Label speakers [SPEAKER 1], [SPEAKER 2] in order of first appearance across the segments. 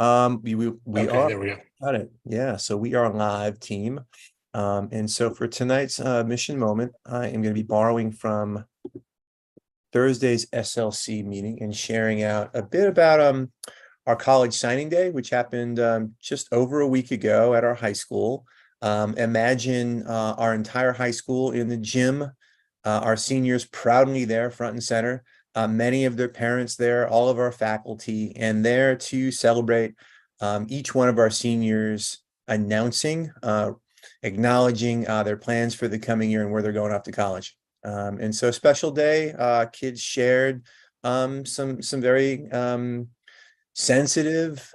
[SPEAKER 1] We
[SPEAKER 2] Okay,
[SPEAKER 1] are
[SPEAKER 2] there we go.
[SPEAKER 1] got it. Yeah, so we are a live team. And so for tonight's mission moment, I am going to be borrowing from Thursday's SLC meeting and sharing out a bit about our college signing day, which happened just over a week ago at our high school. Imagine our entire high school in the gym, our seniors proudly there, front and center, many of their parents there, all of our faculty, and there to celebrate each one of our seniors announcing, acknowledging their plans for the coming year and where they're going off to college. And so special day, kids shared some very sensitive,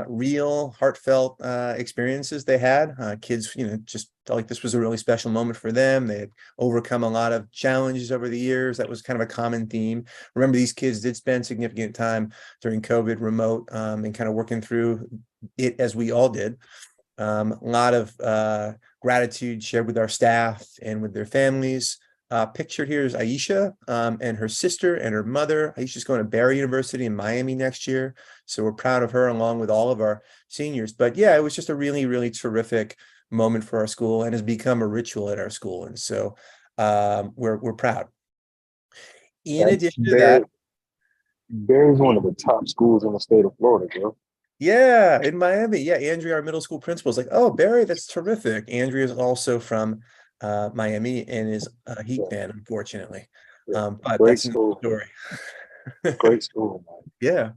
[SPEAKER 1] real, heartfelt experiences they had. Kids, just felt like this was a really special moment for them. They had overcome a lot of challenges over the years. That was kind of a common theme. Remember, these kids did spend significant time during COVID remote and kind of working through it as we all did. A lot of gratitude shared with our staff and with their families. Pictured here is Aisha and her sister and her mother. Aisha's going to Barry University in Miami next year. So we're proud of her along with all of our seniors. But yeah, it was just a really, really terrific moment for our school and has become a ritual at our school. And so we're proud. In
[SPEAKER 3] That's
[SPEAKER 1] addition to that,
[SPEAKER 3] Barry's one of the top schools in the state of Florida, bro.
[SPEAKER 1] yeah, in Miami. Yeah, Andrea, our middle school principal, is like, oh, Barry, that's terrific. Andrea is also from Miami and is a Heat
[SPEAKER 3] Yeah,
[SPEAKER 1] fan, unfortunately.
[SPEAKER 3] yeah.
[SPEAKER 1] But
[SPEAKER 3] Great
[SPEAKER 1] that's another
[SPEAKER 3] school.
[SPEAKER 1] story.
[SPEAKER 3] Great school, man.
[SPEAKER 1] Yeah.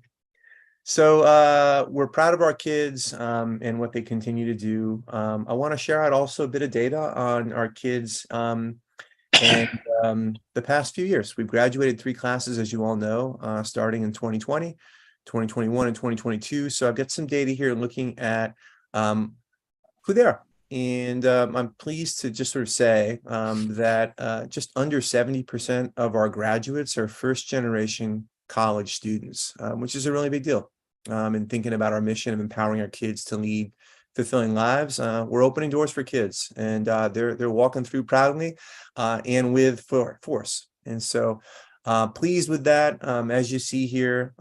[SPEAKER 1] So we're proud of our kids and what they continue to do. I want to share out also a bit of data on our kids and the past few years. We've graduated 3 classes, as you all know, starting in 2020, 2021, and 2022. So I've got some data here looking at who they are. And I'm pleased to just sort of say that just under 70% of our graduates are first generation college students, which is a really big deal. And thinking about our mission of empowering our kids to lead fulfilling lives, we're opening doors for kids, and they're walking through proudly and with force. And so pleased with that. As you see here,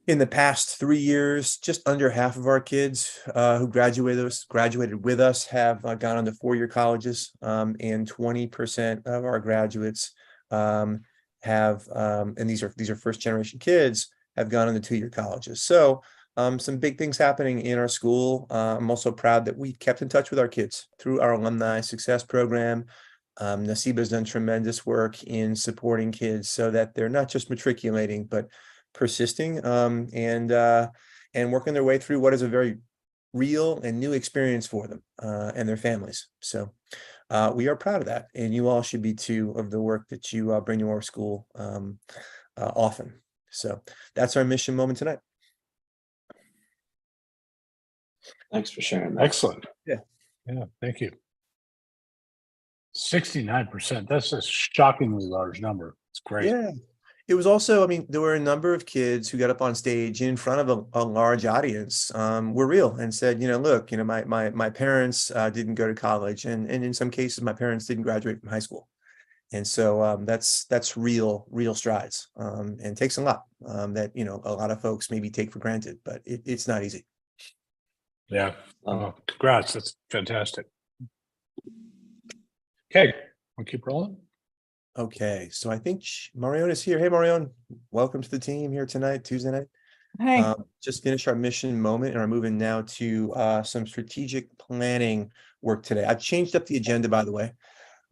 [SPEAKER 1] in the past 3 years, just under half of our kids who graduated with us have gone on to 4-year colleges, and 20% of our graduates have, and these are first generation kids, have gone on to 2-year colleges. So some big things happening in our school. I'm also proud that we kept in touch with our kids through our alumni success program. Nasiba's done tremendous work in supporting kids so that they're not just matriculating, but persisting and working their way through what is a very real and new experience for them and their families. So we are proud of that, and you all should be too, of the work that you bring to our school often. So that's our mission moment tonight.
[SPEAKER 4] Thanks for sharing that.
[SPEAKER 2] Excellent.
[SPEAKER 1] Yeah.
[SPEAKER 2] Yeah, thank you. 69%. That's a shockingly large number. It's great.
[SPEAKER 1] Yeah. It was also, I mean, there were a number of kids who got up on stage in front of a large audience, were real and said, look, my parents didn't go to college, and in some cases, my parents didn't graduate from high school. And so that's real strides, and takes a lot that, a lot of folks maybe take for granted, but it's not easy.
[SPEAKER 2] Yeah. Well, congrats. That's fantastic. Okay, we'll keep rolling.
[SPEAKER 1] Okay, so I think Marion is here. Hey, Marion, welcome to the team here tonight, Tuesday night.
[SPEAKER 5] Hi.
[SPEAKER 1] Just finished our mission moment and are moving now to some strategic planning work today. I've changed up the agenda, by the way.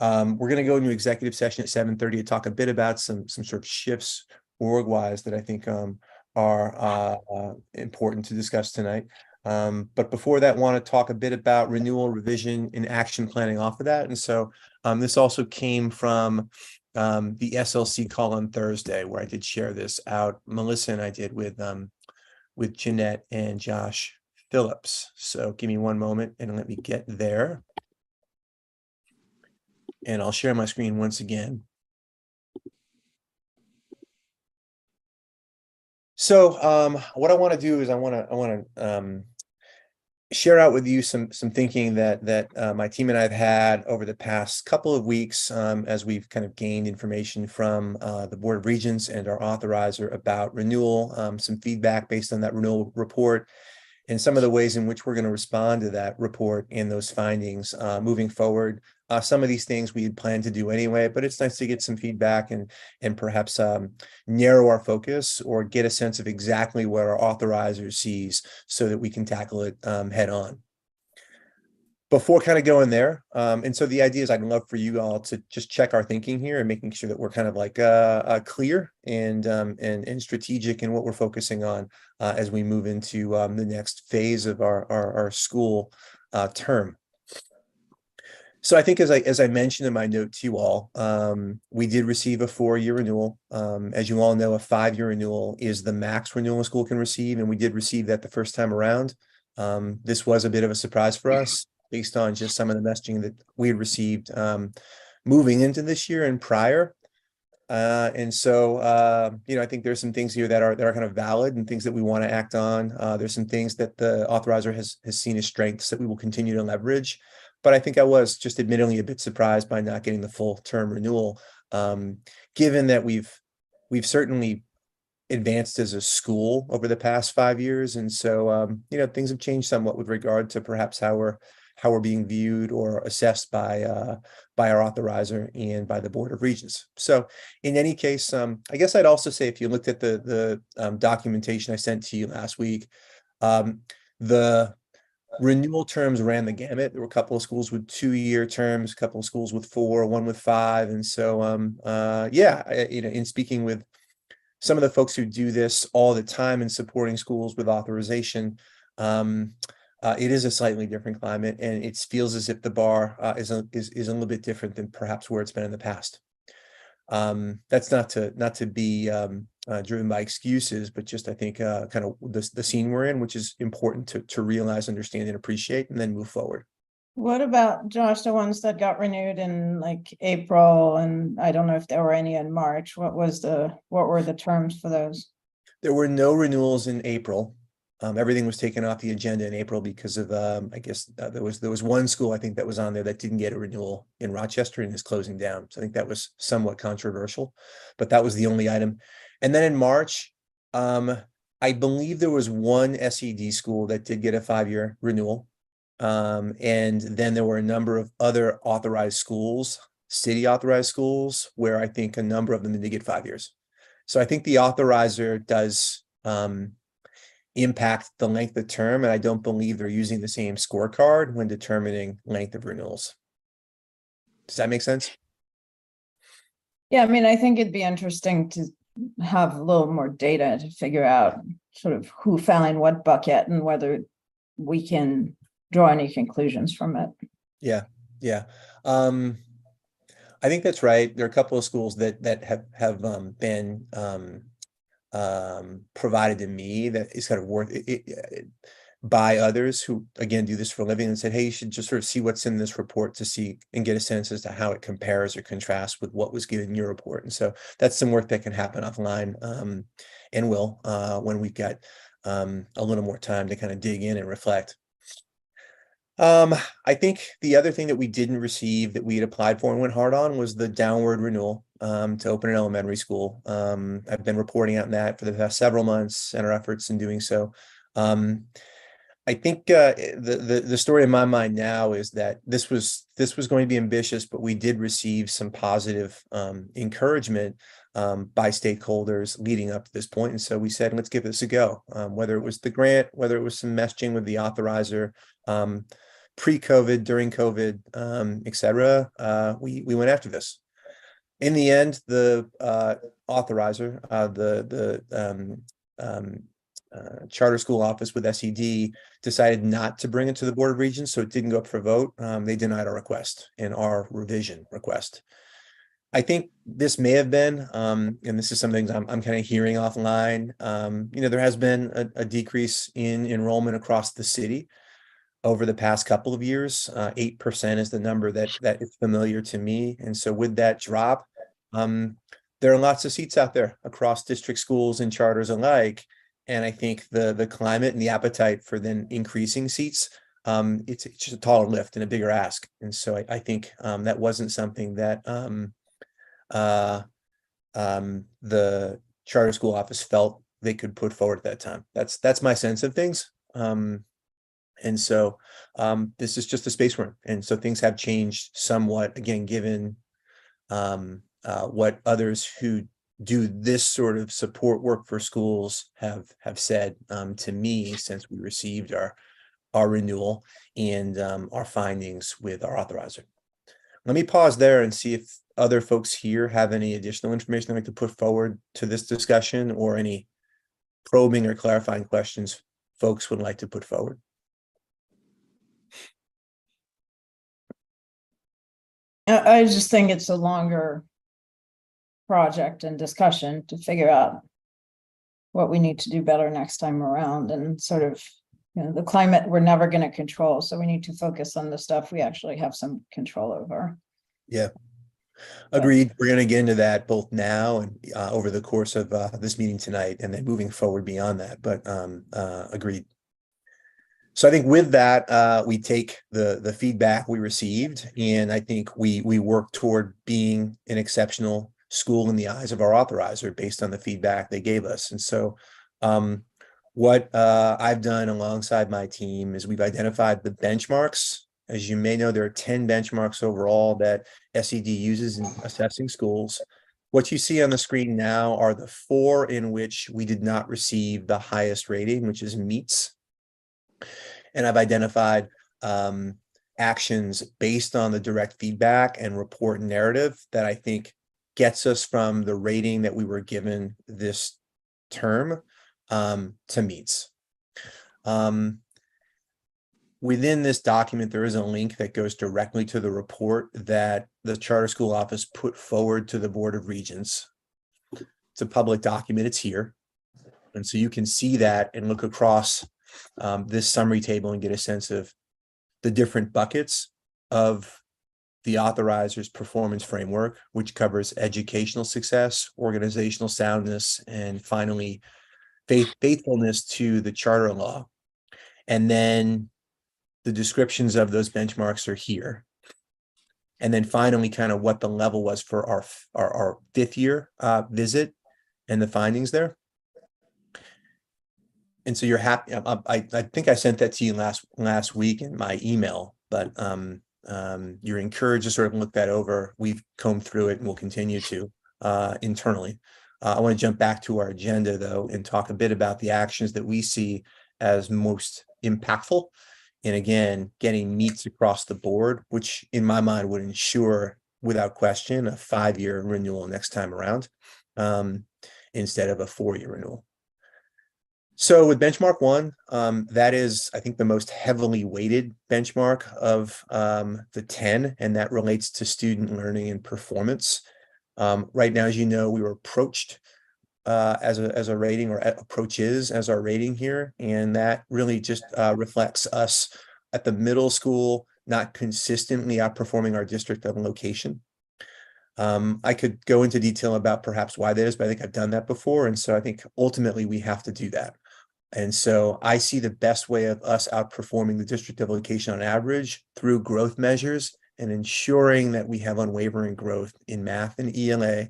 [SPEAKER 1] We're going to go into executive session at 7:30 to talk a bit about some sort of shifts org-wise that I think are important to discuss tonight. But before that, want to talk a bit about renewal, revision, and action planning off of that. And so this also came from the SLC call on Thursday, where I did share this out. Melissa and I did with Jeanette and Josh Phillips. So give me one moment and let me get there. And I'll share my screen once again. So what I want to do is I want to share out with you some thinking that my team and I have had over the past couple of weeks, as we've kind of gained information from the Board of Regents and our authorizer about renewal, some feedback based on that renewal report, and some of the ways in which we're going to respond to that report and those findings moving forward. Some of these things we had planned to do anyway, but it's nice to get some feedback and perhaps narrow our focus or get a sense of exactly what our authorizer sees so that we can tackle it head on. Before kind of going there, and so the idea is I'd love for you all to just check our thinking here and making sure that we're kind of like clear and strategic in what we're focusing on as we move into the next phase of our school term. So I think as I mentioned in my note to you all, we did receive a 4-year renewal. As you all know, a 5-year renewal is the max renewal a school can receive, and we did receive that the first time around. This was a bit of a surprise for us, based on just some of the messaging that we had received moving into this year and prior. And so, I think there's some things here that are kind of valid and things that we want to act on. There's some things that the authorizer has seen as strengths that we will continue to leverage. But I think I was just admittedly a bit surprised by not getting the full term renewal, given that we've certainly advanced as a school over the past 5 years. And so, things have changed somewhat with regard to perhaps how we're being viewed or assessed by our authorizer and by the Board of Regents. So in any case, I guess I'd also say if you looked at the documentation I sent to you last week, the renewal terms ran the gamut. There were a couple of schools with 2-year terms, a couple of schools with 4, one with 5. And so, in speaking with some of the folks who do this all the time in supporting schools with authorization, it is a slightly different climate, and it feels as if the bar is a little bit different than perhaps where it's been in the past. That's not to be driven by excuses, but just I think kind of the scene we're in, which is important to realize, understand, and appreciate, and then move forward.
[SPEAKER 5] What about, Josh, the ones that got renewed in like April, and I don't know if there were any in March? What were the terms for those?
[SPEAKER 1] There were no renewals in April. Everything was taken off the agenda in April because of I guess there was one school I think that was on there that didn't get a renewal in Rochester and is closing down. So I think that was somewhat controversial, but that was the only item. And then in March, I believe there was one SED school that did get a 5-year renewal. And then there were a number of other authorized schools, city authorized schools, where I think a number of them did get 5 years. So I think the authorizer does impact the length of term, and I don't believe they're using the same scorecard when determining length of renewals. Does that make sense?
[SPEAKER 5] Yeah, I mean, I think it'd be interesting to have a little more data to figure out sort of who fell in what bucket and whether we can draw any conclusions from it.
[SPEAKER 1] Yeah. I think that's right. There are a couple of schools that have been provided to me that is kind of worth it by others who again do this for a living, and said, hey, you should just sort of see what's in this report to see and get a sense as to how it compares or contrasts with what was given in your report. And so that's some work that can happen offline, and will when we've got a little more time to kind of dig in and reflect. I think the other thing that we didn't receive that we had applied for and went hard on was the downward renewal to open an elementary school. I've been reporting on that for the past several months and our efforts in doing so. I think the story in my mind now is that this was going to be ambitious, but we did receive some positive encouragement by stakeholders leading up to this point. And so we said, let's give this a go. Whether it was the grant, whether it was some messaging with the authorizer, pre-COVID, during COVID, et cetera, we went after this. In the end, the authorizer, charter school office with SED decided not to bring it to the Board of Regents, so it didn't go up for a vote. They denied our request and our revision request. I think this may have been, and this is something I'm kind of hearing offline. There has been a decrease in enrollment across the city over the past couple of years. 8% is the number that is familiar to me. And so with that drop, there are lots of seats out there across district schools and charters alike. And I think the climate and the appetite for then increasing seats, it's just a taller lift and a bigger ask. And so I think that wasn't something that the charter school office felt they could put forward at that time. That's my sense of things. And so this is just the space we're in. And so things have changed somewhat, again, given what others who do this sort of support work for schools have said to me since we received our renewal and our findings with our authorizer. Let me pause there and see if other folks here have any additional information they'd like to put forward to this discussion, or any probing or clarifying questions folks would like to put forward.
[SPEAKER 5] I just think it's a longer project and discussion to figure out what we need to do better next time around, and sort of, the climate we're never going to control. So we need to focus on the stuff we actually have some control over.
[SPEAKER 1] Yeah. Agreed. We're going to get into that both now and over the course of this meeting tonight, and then moving forward beyond that. But agreed. So I think with that, we take the feedback we received, and I think we work toward being an exceptional school in the eyes of our authorizer based on the feedback they gave us. And so what I've done alongside my team is we've identified the benchmarks. As you may know, there are 10 benchmarks overall that SED uses in assessing schools. What you see on the screen now are the 4 in which we did not receive the highest rating, which is meets. And I've identified actions based on the direct feedback and report narrative that I think gets us from the rating that we were given this term to meets. Within this document, there is a link that goes directly to the report that the charter school office put forward to the Board of Regents. It's a public document, it's here. And so you can see that and look across this summary table and get a sense of the different buckets of the authorizer's performance framework, which covers educational success, organizational soundness, and finally, faithfulness to the charter law. And then the descriptions of those benchmarks are here. And then finally, kind of what the level was for our 5th year visit and the findings there. And so you're happy. I think I sent that to you last week in my email, but you're encouraged to sort of look that over. We've combed through it and we'll continue to internally. I want to jump back to our agenda though and talk a bit about the actions that we see as most impactful. And again, getting meets across the board, which in my mind would ensure without question a 5-year renewal next time around instead of a 4-year renewal. So with benchmark 1, that is, I think, the most heavily weighted benchmark of the 10, and that relates to student learning and performance. Right now, as you know, we were approached as a rating, or approaches as our rating here, and that really just reflects us at the middle school not consistently outperforming our district of location. I could go into detail about perhaps why that is, but I think I've done that before, and so I think ultimately we have to do that. And so I see the best way of us outperforming the district of location on average through growth measures and ensuring that we have unwavering growth in math and ELA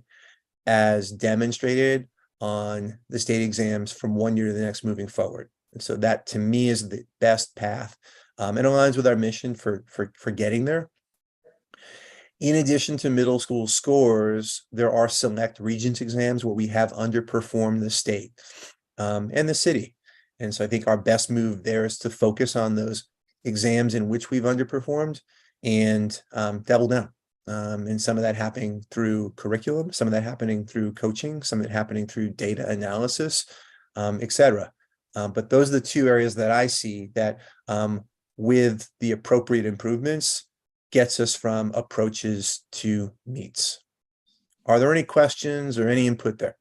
[SPEAKER 1] as demonstrated on the state exams from one year to the next moving forward. And so that to me is the best path and aligns with our mission for getting there. In addition to middle school scores, there are select Regents exams where we have underperformed the state and the city. And so I think our best move there is to focus on those exams in which we've underperformed and double down. And some of that happening through curriculum, some of that happening through coaching, some of it happening through data analysis, et cetera. But those are the 2 areas that I see that with the appropriate improvements gets us from approaches to meets. Are there any questions or any input there?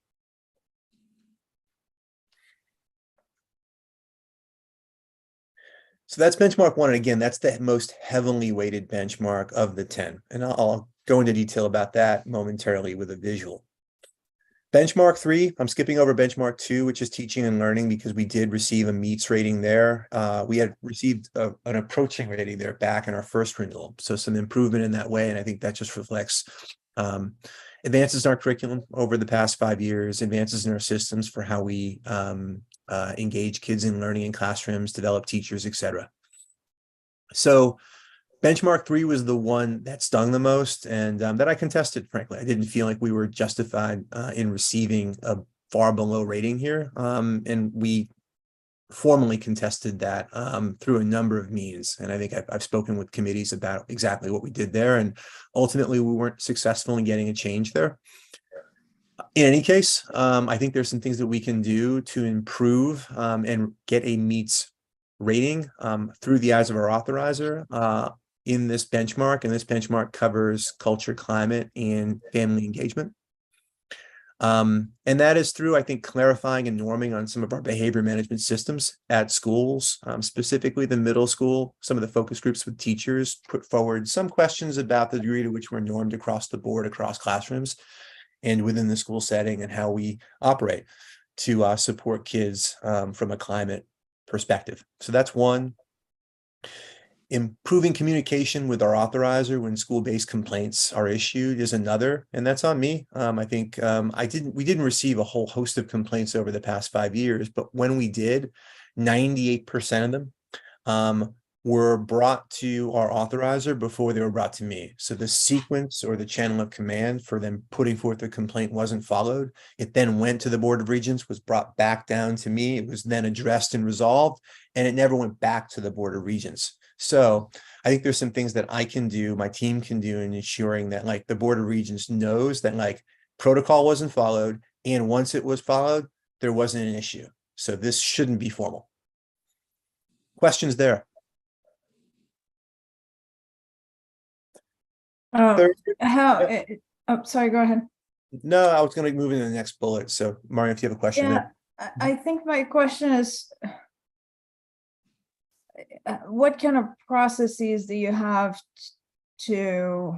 [SPEAKER 1] So that's benchmark 1. And again, that's the most heavily weighted benchmark of the 10. And I'll go into detail about that momentarily with a visual. Benchmark 3, I'm skipping over benchmark 2, which is teaching and learning, because we did receive a meets rating there. We had received an approaching rating there back in our first renewal. So some improvement in that way. And I think that just reflects advances in our curriculum over the past 5 years, advances in our systems for how we engage kids in learning in classrooms, develop teachers, etc. So benchmark 3 was the one that stung the most, and that I contested, frankly. I didn't feel like we were justified in receiving a far below rating here. And we formally contested that through a number of means. And I think I've spoken with committees about exactly what we did there. And ultimately, we weren't successful in getting a change there. In any case, I think there's some things that we can do to improve and get a meets rating through the eyes of our authorizer in this benchmark. And this benchmark covers culture, climate, and family engagement. And that is through, I think, clarifying and norming on some of our behavior management systems at schools, specifically the middle school. Some of the focus groups with teachers put forward some questions about the degree to which we're normed across the board, across classrooms, and within the school setting, and how we operate to support kids from a climate perspective. So that's one. Improving communication with our authorizer when school-based complaints are issued is another, and that's on me. I think we didn't receive a whole host of complaints over the past 5 years, but when we did, 98% of them were brought to our authorizer before they were brought to me. So the sequence or the channel of command for them putting forth a complaint wasn't followed. It then went to the Board of Regents, was brought back down to me. It was then addressed and resolved, and it never went back to the Board of Regents. So I think there's some things that I can do, my team can do, in ensuring that, like, the Board of Regents knows that, like, protocol wasn't followed, and once it was followed, there wasn't an issue. So this shouldn't be formal. Questions there?
[SPEAKER 5] Oh,
[SPEAKER 1] Third-
[SPEAKER 5] sorry, go ahead.
[SPEAKER 1] No, I was going to move into the next bullet. So, Mario, if you have a question.
[SPEAKER 5] Yeah, I think my question is, what kind of processes do you have to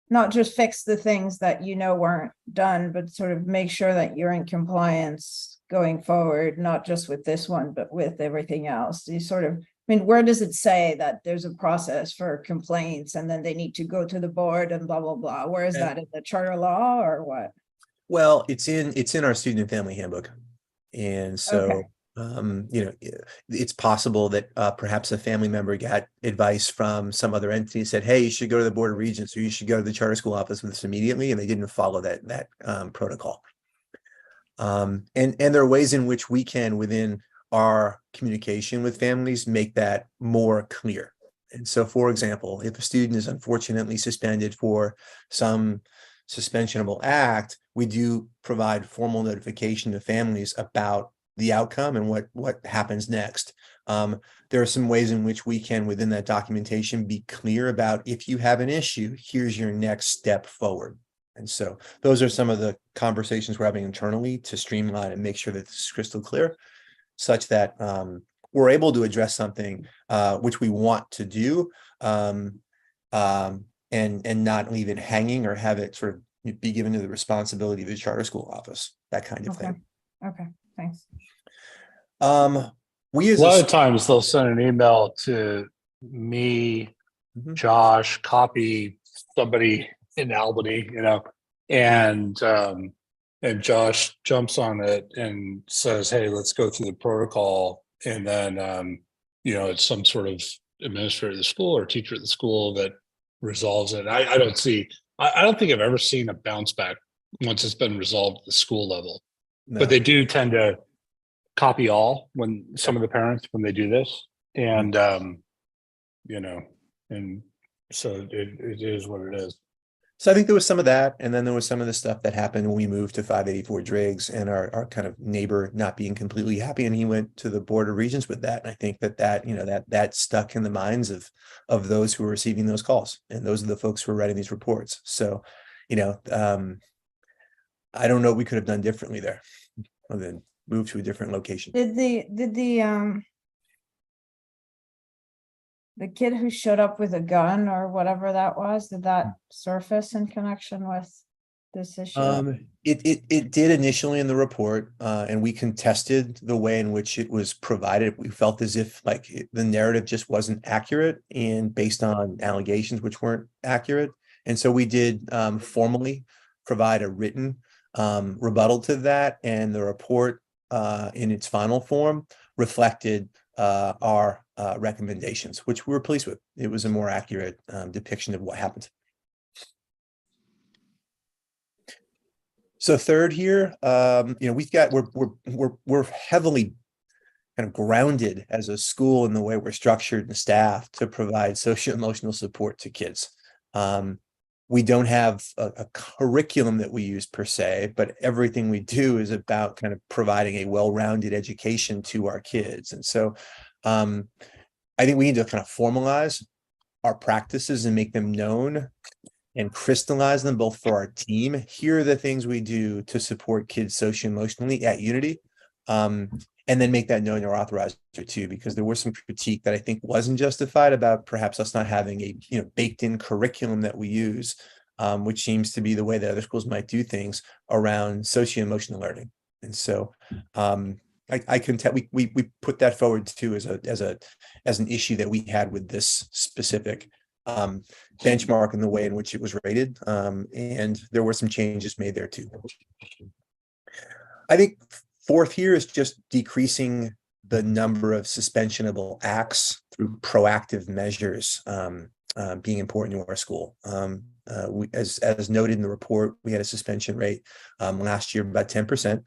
[SPEAKER 5] not just fix the things that you know weren't done, but sort of make sure that you're in compliance going forward, not just with this one, but with everything else? You sort of, I mean, where does it say that there's a process for complaints and then they need to go to the board and blah, blah, blah? Where is that, in the charter law or what?
[SPEAKER 1] Well, it's in our student and family handbook. And so,
[SPEAKER 5] Okay.
[SPEAKER 1] it's possible that perhaps a family member got advice from some other entity, said, hey, you should go to the Board of Regents, or you should go to the charter school office with this immediately, and they didn't follow that protocol. And there are ways in which we can, within our communication with families, make that more clear. And so, for example, if a student is unfortunately suspended for some suspensionable act, we do provide formal notification to families about the outcome and what happens next. There are some ways in which we can, within that documentation, be clear about, if you have an issue, here's your next step forward. And so those are some of the conversations we're having internally to streamline and make sure that this is crystal clear, such that we're able to address something which we want to do, and not leave it hanging or have it sort of be given to the responsibility of the charter school office, that kind of thing.
[SPEAKER 5] Okay, thanks.
[SPEAKER 1] We as
[SPEAKER 2] A lot of times they'll send an email to me,
[SPEAKER 1] Mhm.
[SPEAKER 2] Josh, copy somebody in Albany, and Josh jumps on it and says, hey, let's go through the protocol. And then, it's some sort of administrator of the school or teacher at the school that resolves it. I don't think I've ever seen a bounce back once it's been resolved at the school level,
[SPEAKER 1] No.
[SPEAKER 2] but they do tend to copy all when some of the parents, when they do this. And, and so it is what it is.
[SPEAKER 1] So I think there was some of that, and then there was some of the stuff that happened when we moved to 584 Driggs, and our kind of neighbor not being completely happy, and he went to the Board of Regents with that. And I think that stuck in the minds of those who were receiving those calls, and those are the folks who were writing these reports. So, I don't know what we could have done differently there, other than move to a different location.
[SPEAKER 5] Did the kid who showed up with a gun or whatever that was, did that surface in connection with this issue?
[SPEAKER 1] It did initially in the report, and we contested the way in which it was provided. We felt as if the narrative just wasn't accurate and based on allegations which weren't accurate. And so we did formally provide a written rebuttal to that, and the report in its final form reflected our recommendations, which we were pleased with. It was a more accurate depiction of what happened. So third here, we're heavily kind of grounded as a school in the way we're structured and staffed to provide social emotional support to kids. We don't have a curriculum that we use per se, but everything we do is about kind of providing a well-rounded education to our kids. And so I think we need to kind of formalize our practices and make them known and crystallize them both for our team. Here are the things we do to support kids socio-emotionally at Unity. And then make that known to our authorizer too, because there was some critique that I think wasn't justified about perhaps us not having a baked in curriculum that we use, which seems to be the way that other schools might do things around socio-emotional learning. And so I can tell we put that forward too as an issue that we had with this specific benchmark in the way in which it was rated. And there were some changes made there too. I think fourth here is just decreasing the number of suspensionable acts through proactive measures being important to our school. As noted in the report, we had a suspension rate last year about 10%.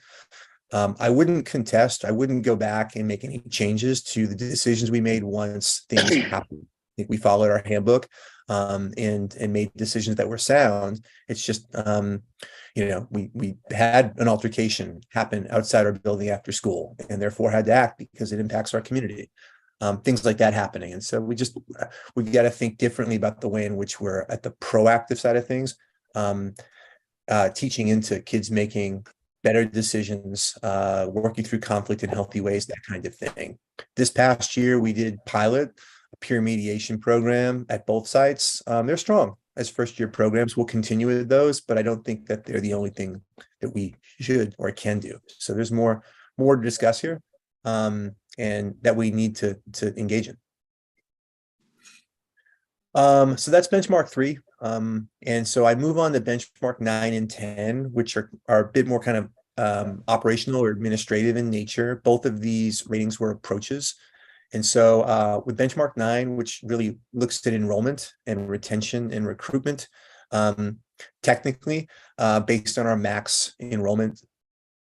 [SPEAKER 1] I wouldn't contest, I wouldn't go back and make any changes to the decisions we made once things happened. I think we followed our handbook and made decisions that were sound. It's just we had an altercation happen outside our building after school, and therefore had to act because it impacts our community. Things like that happening, and so we got to think differently about the way in which we're at the proactive side of things, teaching into kids making better decisions, working through conflict in healthy ways, that kind of thing. This past year, we did pilot a peer mediation program at both sites. They're strong as first-year programs. We'll continue with those, but I don't think that they're the only thing that we should or can do. So there's more to discuss here, and that we need to engage in. So that's benchmark 3. And so I move on to benchmark 9 and 10, which are a bit more kind of operational or administrative in nature. Both of these ratings were approaches. And so with benchmark 9, which really looks at enrollment and retention and recruitment, technically, based on our max enrollment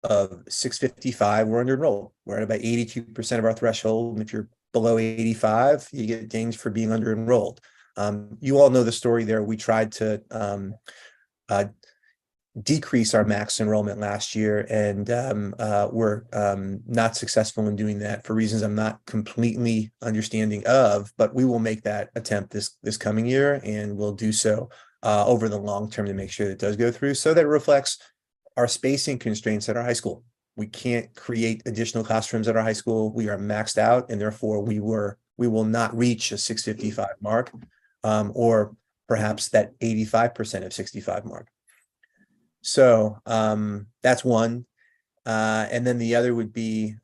[SPEAKER 1] of 655, we're under enrolled. We're at about 82% of our threshold. And if you're below 85, you get dinged for being under enrolled. You all know the story there. We tried to decrease our max enrollment last year, and we're not successful in doing that for reasons I'm not completely understanding of, but we will make that attempt this coming year, and we'll do so over the long term to make sure that it does go through, so that it reflects our spacing constraints at our high school. We can't create additional classrooms at our high school. We are maxed out, and therefore we will not reach a 655 mark, or perhaps that 85% of 65 mark. So that's one. And then the other would be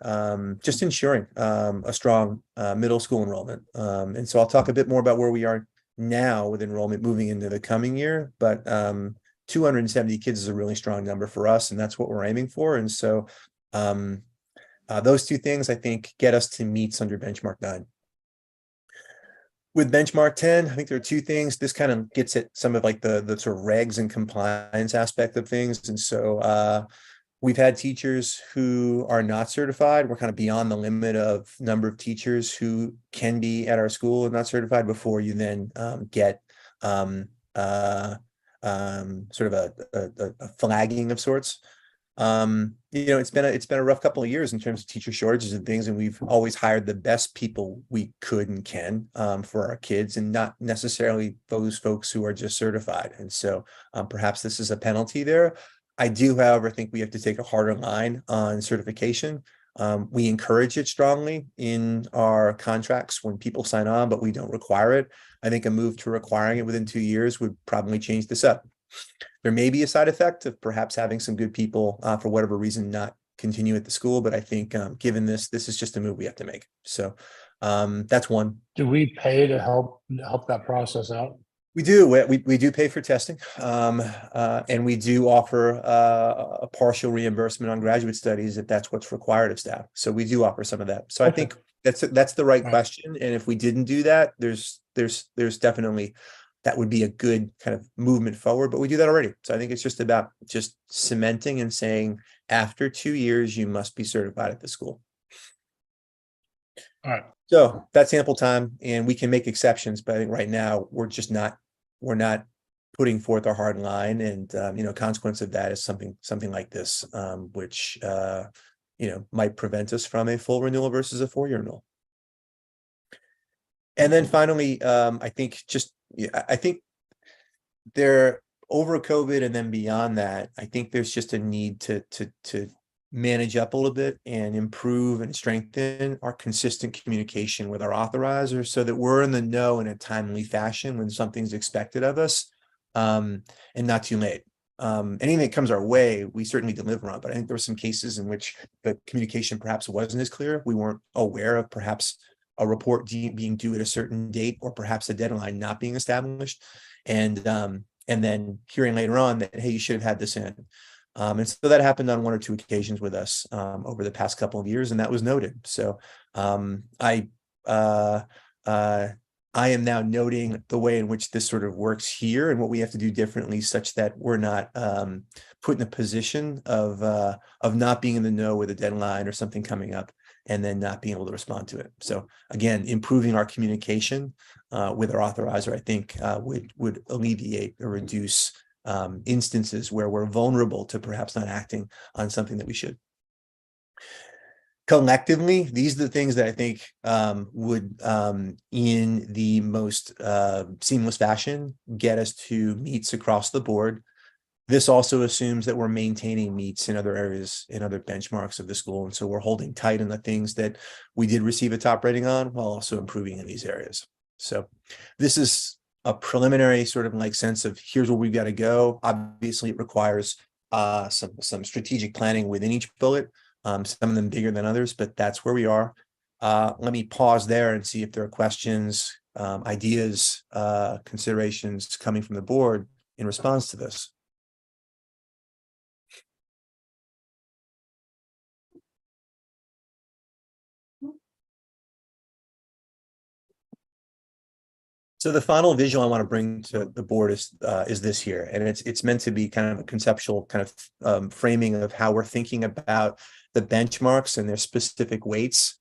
[SPEAKER 1] just ensuring a strong middle school enrollment. And so I'll talk a bit more about where we are now with enrollment moving into the coming year, but 270 kids is a really strong number for us, and that's what we're aiming for. And so those two things, I think, get us to meets under benchmark 9. With benchmark 10, I think there are two things. This kind of gets at some of like the sort of regs and compliance aspect of things. And so we've had teachers who are not certified. We're kind of beyond the limit of number of teachers who can be at our school and not certified before you then get sort of a flagging of sorts. It's been a rough couple of years in terms of teacher shortages and things, and we've always hired the best people we could and can for our kids, and not necessarily those folks who are just certified. And so perhaps this is a penalty there. I do, however, think we have to take a harder line on certification. We encourage it strongly in our contracts when people sign on, but we don't require it. I think a move to requiring it within 2 years would probably change this up. There may be a side effect of perhaps having some good people for whatever reason not continue at the school, but I think given this is just a move we have to make. So that's one.
[SPEAKER 2] Do we pay to help that process out?
[SPEAKER 1] We do. We do pay for testing, and we do offer a partial reimbursement on graduate studies if that's what's required of staff. So we do offer some of that. So I
[SPEAKER 2] Okay.
[SPEAKER 1] think that's the right
[SPEAKER 2] Right.
[SPEAKER 1] question. And if we didn't do that, there's definitely that would be a good kind of movement forward. But we do that already. So I think it's just about just cementing and saying after 2 years you must be certified at the school.
[SPEAKER 2] All right.
[SPEAKER 1] So that's ample time, and we can make exceptions. But I think right now we're not putting forth our hard line, and consequence of that is something like this, which might prevent us from a full renewal versus a 4-year renewal. And then finally, I think there over COVID and then beyond that, I think there's just a need to manage up a little bit and improve and strengthen our consistent communication with our authorizer so that we're in the know in a timely fashion when something's expected of us, and not too late. Anything that comes our way, we certainly deliver on, but I think there were some cases in which the communication perhaps wasn't as clear. We weren't aware of perhaps a report being due at a certain date, or perhaps a deadline not being established. And then hearing later on that, hey, you should have had this in. And so that happened on 1 or 2 occasions with us over the past couple of years, and that was noted. So I am now noting the way in which this sort of works here and what we have to do differently, such that we're not put in a position of not being in the know with a deadline or something coming up, and then not being able to respond to it. So again, improving our communication with our authorizer, I think would alleviate or reduce instances where we're vulnerable to perhaps not acting on something that we should. Collectively, these are the things that I think would, in the most seamless fashion, get us to meets across the board. This also assumes that we're maintaining meets in other areas, in other benchmarks of the school. And so we're holding tight on the things that we did receive a top rating on, while also improving in these areas. So this is a preliminary sort of like sense of here's where we've got to go. Obviously, it requires some strategic planning within each bullet, some of them bigger than others, but that's where we are. Let me pause there and see if there are questions, ideas, considerations coming from the board in response to this. So the final visual I want to bring to the board is this here, and it's meant to be kind of a conceptual kind of framing of how we're thinking about the benchmarks and their specific weights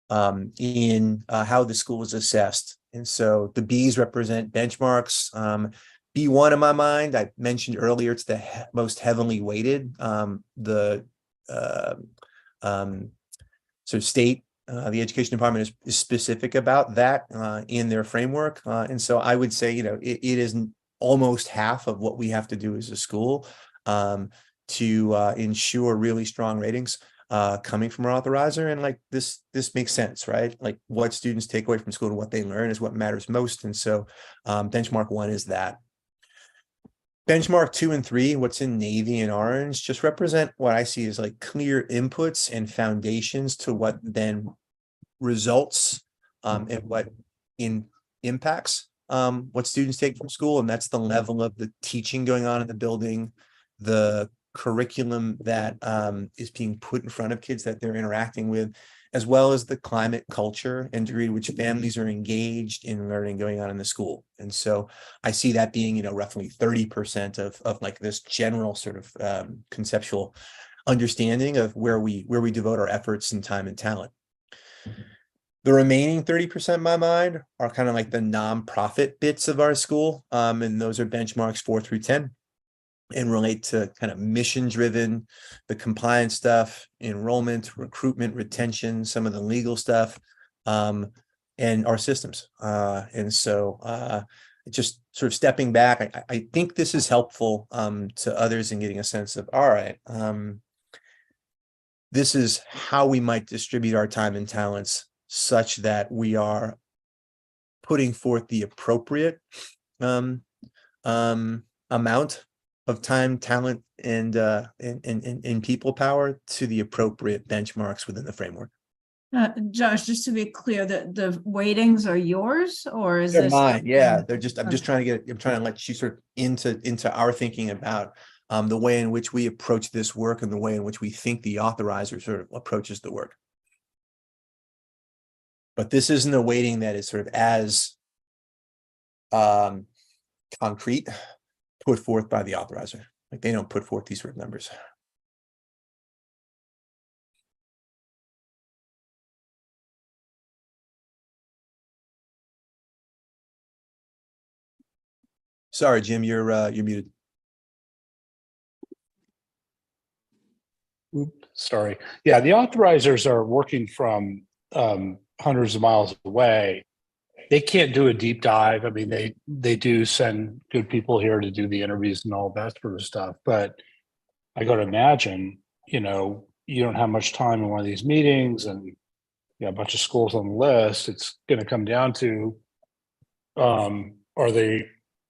[SPEAKER 1] in how the school is assessed. And so the B's represent benchmarks. B1 in my mind, I mentioned earlier, it's the most heavily weighted. So state, the education department is specific about that in their framework. And so I would say, it is almost half of what we have to do as a school to ensure really strong ratings coming from our authorizer. And like this makes sense, right? Like what students take away from school and what they learn is what matters most. And so benchmark 1 is that. Benchmark 2 and 3, what's in navy and orange, just represent what I see as like clear inputs and foundations to what then results and what impacts what students take from school. And that's the level of the teaching going on in the building, the curriculum that is being put in front of kids that they're interacting with, as well as the climate, culture, and degree to which families are engaged in learning going on in the school. And so I see that being, roughly 30% of like this general sort of conceptual understanding of where we devote our efforts and time and talent. The remaining 30% in my mind are kind of like the nonprofit bits of our school. And those are benchmarks 4 through 10. And relate to kind of mission driven, the compliance stuff, enrollment, recruitment, retention, some of the legal stuff, and our systems. And so just sort of stepping back, I think this is helpful to others in getting a sense of, all right, this is how we might distribute our time and talents such that we are putting forth the appropriate amount of time, talent, and people power to the appropriate benchmarks within the framework.
[SPEAKER 5] Josh, just to be clear, the weightings are yours, or is
[SPEAKER 1] They're
[SPEAKER 5] this
[SPEAKER 1] mine, yeah.
[SPEAKER 5] something-
[SPEAKER 1] I'm just trying to let you sort of into our thinking about the way in which we approach this work and the way in which we think the authorizer sort of approaches the work. But this isn't a weighting that is sort of as concrete put forth by the authorizer. Like they don't put forth these sort of numbers. Sorry, Jim, you're muted.
[SPEAKER 2] Sorry. Yeah, the authorizers are working from hundreds of miles away. They can't do a deep dive. I mean, they do send good people here to do the interviews and all that sort of stuff. But I got to imagine, you don't have much time in one of these meetings, and a bunch of schools on the list. It's going to come down to, are they,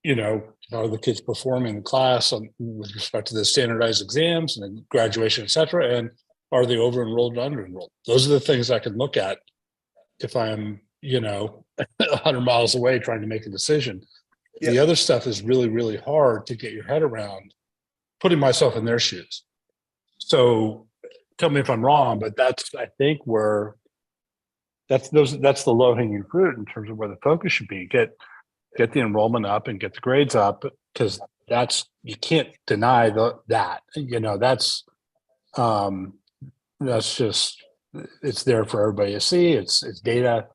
[SPEAKER 2] are the kids performing in class with respect to the standardized exams and the graduation, et cetera, and are they over enrolled or under enrolled? Those are the things I can look at if I'm, 100 miles away trying to make a decision.
[SPEAKER 1] Yeah.
[SPEAKER 2] The other stuff is really, really hard to get your head around, putting myself in their shoes. So tell me if I'm wrong, but that's, I think, where that's the low hanging fruit in terms of where the focus should be. Get the enrollment up and get the grades up, because you can't deny that, that's just, it's there for everybody to see. It's data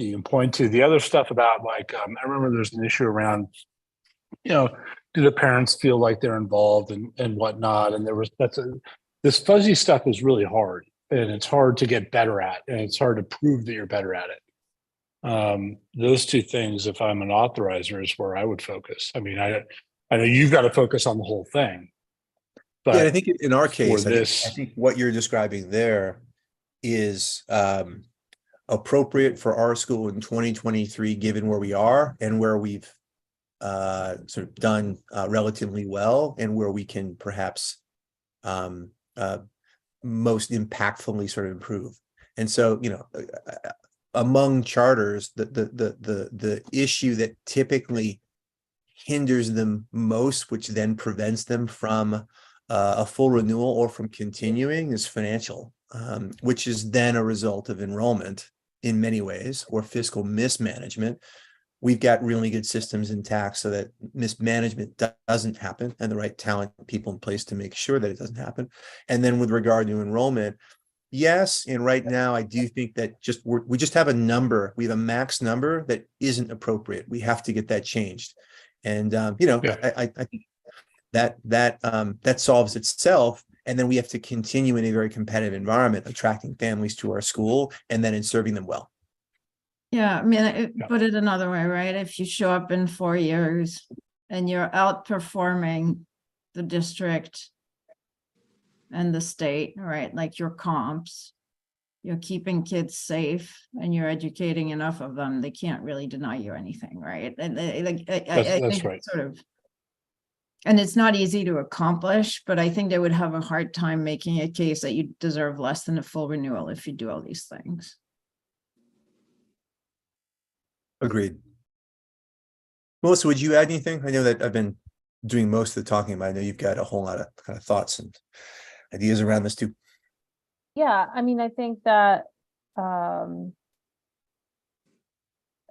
[SPEAKER 2] you can point to. The other stuff about, like, I remember there's an issue around, do the parents feel like they're involved and whatnot? And this fuzzy stuff is really hard, and it's hard to get better at, and it's hard to prove that you're better at it. Those two things, if I'm an authorizer, is where I would focus. I mean, I know you've got to focus on the whole thing. But
[SPEAKER 1] yeah, I think in our case, I
[SPEAKER 2] this,
[SPEAKER 1] think what you're describing there is appropriate for our school in 2023, given where we are and where we've sort of done relatively well, and where we can perhaps most impactfully sort of improve. And so, among charters, the issue that typically hinders them most, which then prevents them from a full renewal or from continuing, is financial, which is then a result of enrollment in many ways, or fiscal mismanagement. We've got really good systems intact so that mismanagement doesn't happen, and the right talent people in place to make sure that it doesn't happen. And then with regard to enrollment, yes, and right now I do think that we just have a number. We have a max number that isn't appropriate. We have to get that changed. And I think that solves itself. And then we have to continue in a very competitive environment, attracting families to our school and then in serving them well.
[SPEAKER 5] Yeah, I mean, put it another way, right? If you show up in 4 years and you're outperforming the district and the state, right? Like your comps, you're keeping kids safe and you're educating enough of them, they can't really deny you anything, right? And I think
[SPEAKER 2] right.
[SPEAKER 5] it's sort of, and it's not easy to accomplish, but I think they would have a hard time making a case that you deserve less than a full renewal if you do all these things.
[SPEAKER 1] Agreed. Melissa, would you add anything? I know that I've been doing most of the talking, but I know you've got a whole lot of kind of thoughts and ideas around this too.
[SPEAKER 6] Yeah, I mean, I think that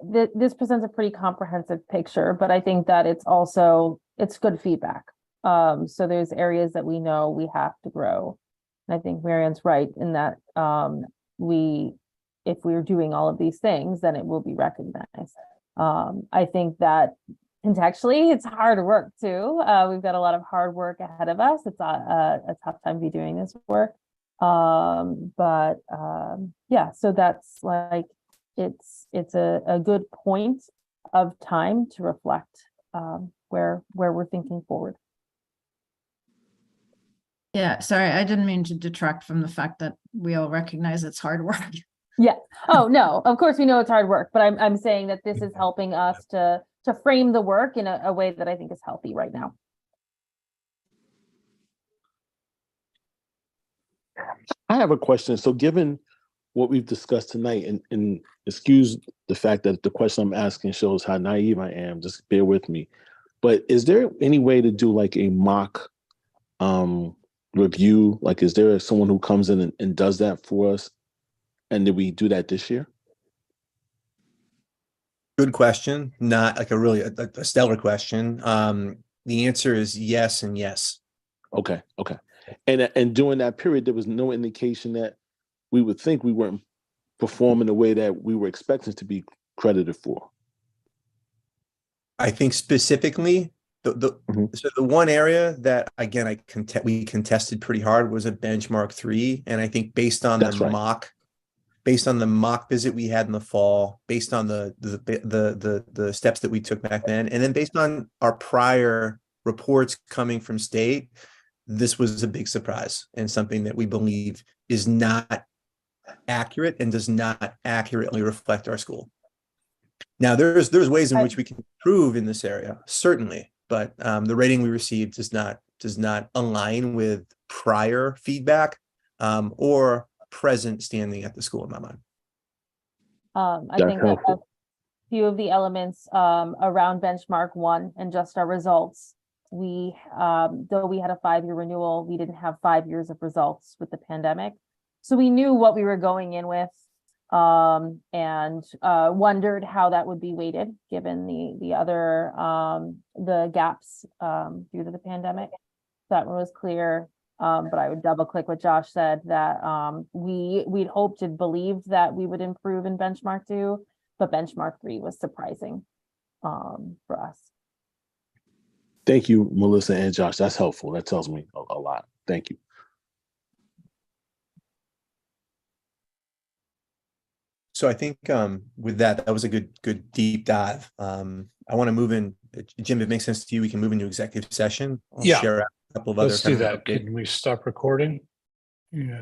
[SPEAKER 6] this presents a pretty comprehensive picture, but I think that it's good feedback. So there's areas that we know we have to grow. And I think Marianne's right in that if we're doing all of these things, then it will be recognized. I think that contextually, it's hard work too. We've got a lot of hard work ahead of us. It's a tough time to be doing this work. Yeah, so that's like, it's a good point of time to reflect where we're thinking forward.
[SPEAKER 5] Yeah, sorry, I didn't mean to detract from the fact that we all recognize it's hard work.
[SPEAKER 6] Yeah. Oh, no, of course we know it's hard work, but I'm saying that this is helping us to frame the work in a way that I think is healthy right now.
[SPEAKER 3] I have a question. So given what we've discussed tonight, and excuse the fact that the question I'm asking shows how naive I am, just bear with me. But is there any way to do like a mock review? Like, is there someone who comes in and does that for us? And did we do that this year?
[SPEAKER 1] Good question. Not like a really a stellar question. The answer is yes and yes.
[SPEAKER 3] Okay. And during that period, there was no indication that we would think we weren't performing the way that we were expected to be credited for.
[SPEAKER 1] I think specifically so the one area that again we contested pretty hard was a benchmark 3, and I think based on
[SPEAKER 3] That's
[SPEAKER 1] the
[SPEAKER 3] right.
[SPEAKER 1] mock visit we had in the fall, based on the steps that we took back then, and then based on our prior reports coming from state, this was a big surprise and something that we believe is not accurate and does not accurately reflect our school. Now, there's ways in which we can improve in this area, certainly, but the rating we received does not align with prior feedback or present standing at the school in my mind.
[SPEAKER 6] I
[SPEAKER 3] That's
[SPEAKER 6] think a
[SPEAKER 3] helpful.
[SPEAKER 6] few of the elements around benchmark 1 and just our results. We though we had a 5-year renewal, we didn't have 5 years of results with the pandemic. So we knew what we were going in with, and wondered how that would be weighted given the other the gaps due to the pandemic. That one was clear. But I would double click what Josh said, that we'd hoped and believed that we would improve in benchmark 2, but benchmark 3 was surprising for us.
[SPEAKER 3] Thank you, Melissa and Josh. That's helpful. That tells me a lot. Thank you.
[SPEAKER 1] So I think with that was a good deep dive. I want to move in, Jim, if it makes sense to you, we can move into executive session. I'll
[SPEAKER 2] Yeah.
[SPEAKER 1] share a couple of
[SPEAKER 2] Let's
[SPEAKER 1] other
[SPEAKER 2] do that. Can we stop recording? Yeah.